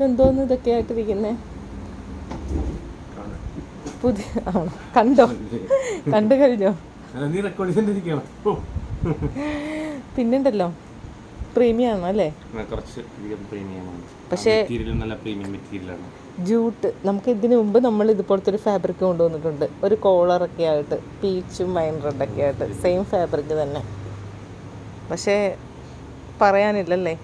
എന്തോന്ന് ഇതൊക്കെ ആയിട്ടിരിക്കുന്നേ? പുതിയ ആണോ? കണ്ടോ? കണ്ടു കഴിഞ്ഞോ? പിന്നുണ്ടല്ലോ പ്രീമിയം ആണോ അല്ലേ? പക്ഷേ ജൂട്ട് നമുക്ക് ഇതിനു മുമ്പ് നമ്മൾ ഇതുപോലത്തെ ഒരു ഫാബ്രിക് കൊണ്ടുവന്നിട്ടുണ്ട്, ഒരു കോളറൊക്കെ ആയിട്ട്, പീച്ചും വൈൻ റെഡൊക്കെ ആയിട്ട്, സെയിം ഫാബ്രിക് തന്നെ. പക്ഷേ പറയാനില്ലല്ലേ.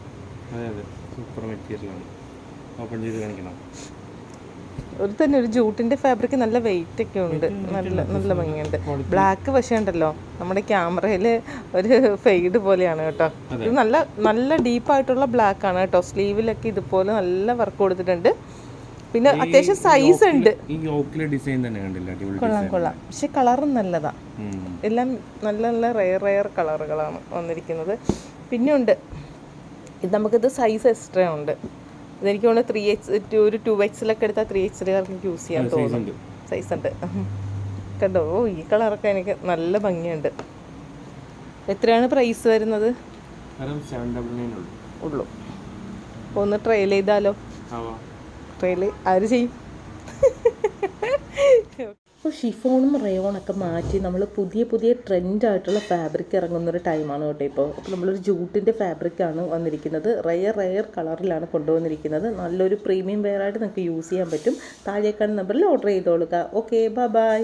ഒരു തന്നെ ഒരു ജൂട്ടിൻ്റെ ഫാബ്രിക് നല്ല വെയിറ്റ് ഒക്കെ ഉണ്ട്, നല്ല നല്ല ഭംഗിയുണ്ട്. ബ്ലാക്ക് പക്ഷേ ഉണ്ടല്ലോ നമ്മുടെ ക്യാമറയിൽ ഒരു ഫെയ്ഡ് പോലെയാണ് കേട്ടോ. ഇത് നല്ല നല്ല ഡീപ്പായിട്ടുള്ള ബ്ലാക്ക് ആണ് കേട്ടോ. സ്ലീവിലൊക്കെ ഇതുപോലെ നല്ല വർക്ക് കൊടുത്തിട്ടുണ്ട്. പിന്നെ അത്യാവശ്യം സൈസ് ഉണ്ട്. കൊള്ളാം കൊള്ളാം. പക്ഷെ കളറും നല്ലതാ. എല്ലാം നല്ല നല്ല റെയർ കളറുകളാണ് വന്നിരിക്കുന്നത്. പിന്നെ ഉണ്ട് ഇത് നമുക്കിത് സൈസ് എക്സ്ട്രാ ഉണ്ട്. ഇതെനിക്ക് തോന്നുന്നു 3X ഒരു 2Xലൊക്കെ എടുത്താൽ 3Xലുകാർക്ക് യൂസ് ചെയ്യാൻ തോന്നുന്നു. സൈസ് ഉണ്ട് കണ്ടോ. ഈ കളറൊക്കെ എനിക്ക് നല്ല ഭംഗിയുണ്ട്. എത്രയാണ് പ്രൈസ് വരുന്നത്? ഉള്ളൂ. ഒന്ന് ട്രയൽ ചെയ്താലോ? ട്രയൽ ആര് ചെയ്യും? അപ്പോൾ ഷിഫോണും റയോണൊക്കെ മാറ്റി നമ്മൾ പുതിയ പുതിയ ട്രെൻഡായിട്ടുള്ള ഫാബ്രിക് ഇറങ്ങുന്നൊരു ടൈമാണ് കേട്ടോ ഇപ്പോൾ. അപ്പോൾ നമ്മളൊരു ജൂട്ടിൻ്റെ ഫാബ്രിക്കാണ് വന്നിരിക്കുന്നത്. റയർ കളറിലാണ് കൊണ്ടുവന്നിരിക്കുന്നത്. നല്ലൊരു പ്രീമിയം വെയറായിട്ട് നിങ്ങൾക്ക് യൂസ് ചെയ്യാൻ പറ്റും. താഴേക്കാണ് നമ്പറിൽ ഓർഡർ ചെയ്തോളുക. Okay, by.